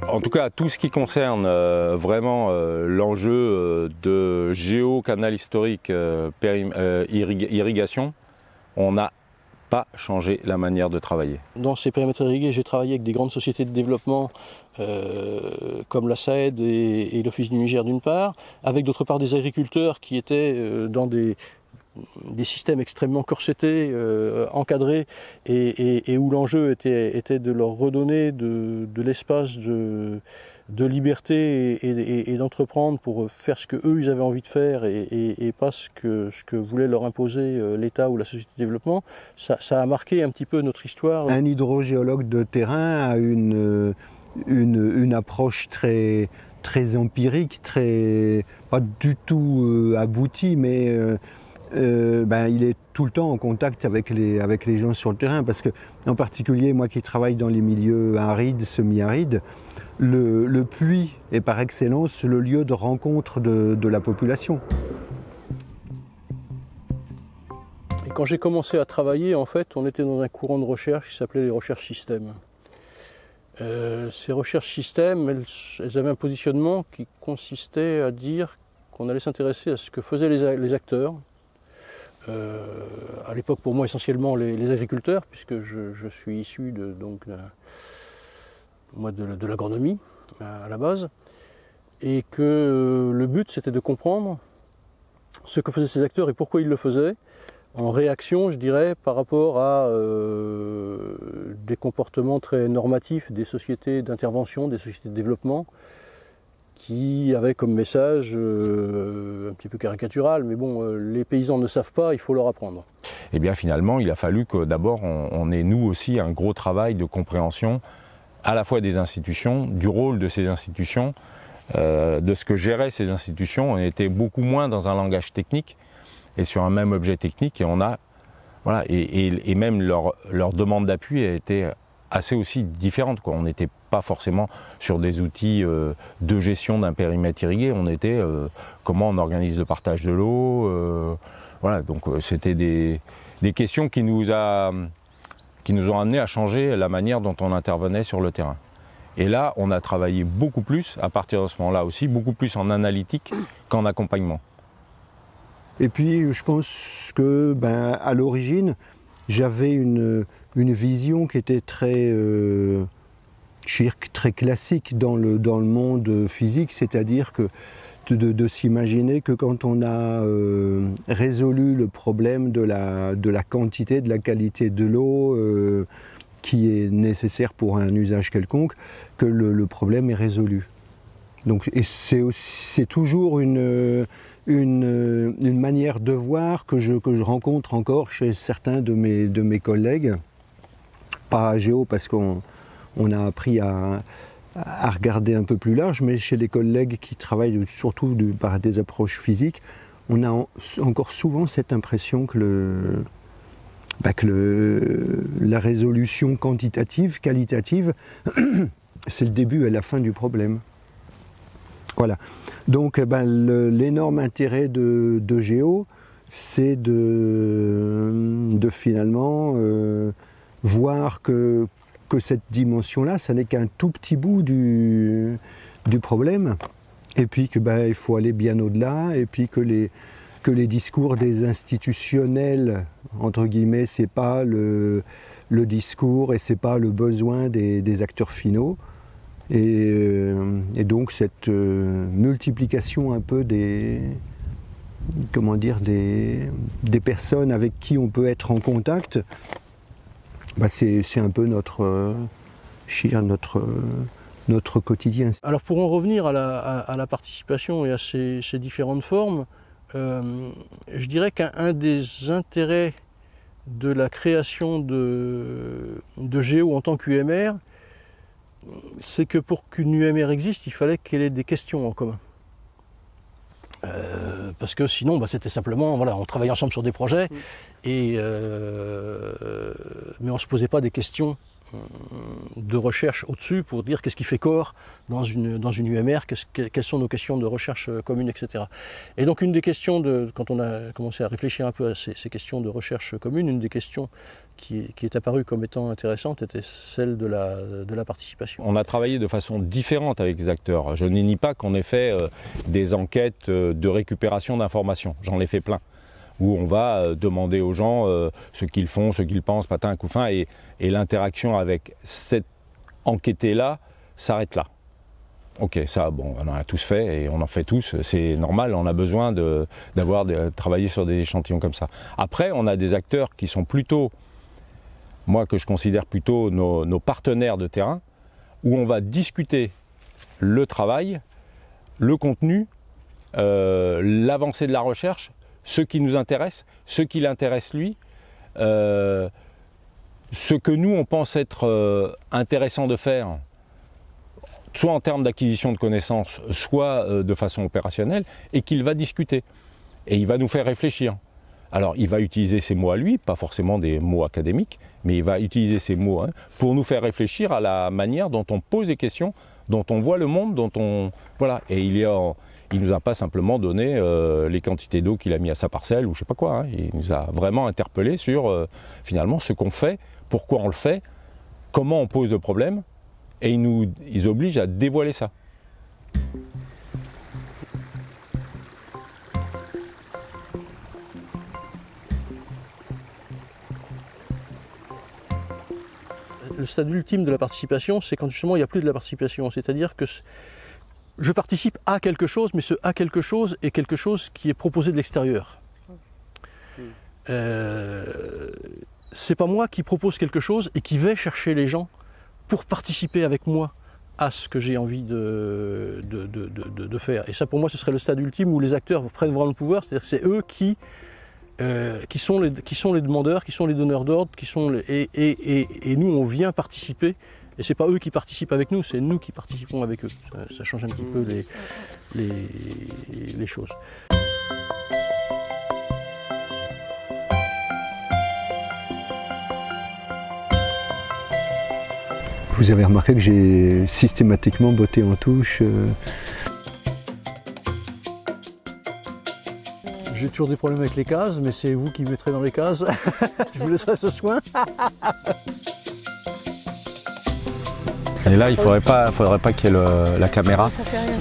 En tout cas, tout ce qui concerne vraiment l'enjeu de géo-canal historique, irrigation, on n'a pas changé la manière de travailler. Dans ces périmètres irrigués, j'ai travaillé avec des grandes sociétés de développement comme la SAED et l'Office du Niger d'une part, avec d'autre part des agriculteurs qui étaient dans des systèmes extrêmement corsetés, encadrés, et où l'enjeu était de leur redonner de l'espace de liberté et d'entreprendre pour faire ce qu'eux ils avaient envie de faire et pas ce que voulait leur imposer l'État ou la société de développement. Ça a marqué un petit peu notre histoire. Un hydrogéologue de terrain a une approche très empirique, pas du tout aboutie, mais il est tout le temps en contact avec les gens sur le terrain, parce que, en particulier, moi qui travaille dans les milieux arides, semi-arides, le puits est par excellence le lieu de rencontre de la population. Et quand j'ai commencé à travailler, en fait, on était dans un courant de recherche qui s'appelait les recherches systèmes. Ces recherches systèmes, elles avaient un positionnement qui consistait à dire qu'on allait s'intéresser à ce que faisaient les acteurs. À l'époque, pour moi, essentiellement les agriculteurs, puisque je suis issu de l'agronomie à la base, et que le but, c'était de comprendre ce que faisaient ces acteurs et pourquoi ils le faisaient, en réaction, je dirais, par rapport à des comportements très normatifs des sociétés d'intervention, des sociétés de développement, qui avait comme message un petit peu caricatural, mais bon, les paysans ne savent pas, il faut leur apprendre. Et bien finalement, il a fallu que d'abord on ait nous aussi un gros travail de compréhension à la fois des institutions, du rôle de ces institutions, de ce que géraient ces institutions. On était beaucoup moins dans un langage technique et sur un même objet technique, et on a voilà, et même leur demande d'appui a été assez aussi différente, quoi. On n'était pas forcément sur des outils de gestion d'un périmètre irrigué, on était comment on organise le partage de l'eau, voilà, donc c'était des questions qui nous ont amené à changer la manière dont on intervenait sur le terrain. Et là, on a travaillé beaucoup plus, à partir de ce moment-là aussi, beaucoup plus en analytique qu'en accompagnement. Et puis, je pense que, à l'origine, j'avais une vision qui était très classique dans le monde physique, c'est-à-dire que de s'imaginer que quand on a résolu le problème de la quantité, de la qualité de l'eau qui est nécessaire pour un usage quelconque, que le problème est résolu. Donc, et c'est toujours une manière de voir que je rencontre encore chez certains de mes collègues, pas à Géo parce qu'on a appris à regarder un peu plus large, mais chez les collègues qui travaillent surtout par des approches physiques, on a encore souvent cette impression que la résolution quantitative, qualitative, c'est le début et la fin du problème. Voilà. Donc l'énorme intérêt de Géo, c'est de finalement voir que cette dimension-là, ça n'est qu'un tout petit bout du problème, et puis que il faut aller bien au-delà, et puis que les discours des institutionnels, entre guillemets, c'est pas le discours et c'est pas le besoin des acteurs finaux. Et donc cette multiplication un peu des personnes avec qui on peut être en contact, c'est un peu notre quotidien. Alors pour en revenir à la participation et à ces différentes formes, je dirais qu'un des intérêts de la création de Géo en tant qu'UMR, c'est que pour qu'une UMR existe, il fallait qu'elle ait des questions en commun. Parce que sinon, c'était simplement, voilà, on travaillait ensemble sur des projets, mais on ne se posait pas des questions de recherche au-dessus pour dire qu'est-ce qui fait corps dans une UMR, quelles sont nos questions de recherche communes, etc. Et donc une des questions, quand on a commencé à réfléchir un peu à ces questions de recherche commune, une des questions qui est apparue comme étant intéressante était celle de la participation. On a travaillé de façon différente avec les acteurs. Je ne nie pas qu'on ait fait des enquêtes de récupération d'informations, j'en ai fait plein, où on va demander aux gens ce qu'ils font, ce qu'ils pensent, patin à coup fin, et l'interaction avec cette enquêtée-là s'arrête là. Ok, ça, bon, on en a tous fait et on en fait tous, c'est normal, on a besoin de travailler sur des échantillons comme ça. Après, on a des acteurs qui sont plutôt, moi que je considère plutôt nos partenaires de terrain, où on va discuter le travail, le contenu, l'avancée de la recherche, ce qui nous intéresse, ce qui l'intéresse lui, ce que nous on pense être intéressant de faire, soit en termes d'acquisition de connaissances, soit de façon opérationnelle, et qu'il va discuter. Et il va nous faire réfléchir. Alors il va utiliser ses mots à lui, pas forcément des mots académiques, mais il va utiliser ces mots pour nous faire réfléchir à la manière dont on pose des questions, dont on voit le monde, dont on... Voilà, et il ne nous a pas simplement donné les quantités d'eau qu'il a mis à sa parcelle ou je sais pas quoi. Il nous a vraiment interpellé sur finalement ce qu'on fait, pourquoi on le fait, comment on pose le problème, et ils obligent à dévoiler ça. Le stade ultime de la participation, c'est quand justement il n'y a plus de la participation, c'est-à-dire que je participe à quelque chose, mais ce à quelque chose est quelque chose qui est proposé de l'extérieur. C'est pas moi qui propose quelque chose et qui vais chercher les gens pour participer avec moi à ce que j'ai envie de faire. Et ça, pour moi, ce serait le stade ultime où les acteurs prennent vraiment le pouvoir, c'est-à-dire que c'est eux qui sont les demandeurs, qui sont les donneurs d'ordre, et nous, on vient participer. Et c'est pas eux qui participent avec nous, c'est nous qui participons avec eux. Ça change un petit peu les choses. Vous avez remarqué que j'ai systématiquement botté en touche. J'ai toujours des problèmes avec les cases, mais c'est vous qui mettrez dans les cases. Je vous laisserai ce soin. Et là, il faudrait pas qu'il y ait la caméra. Ça fait rien.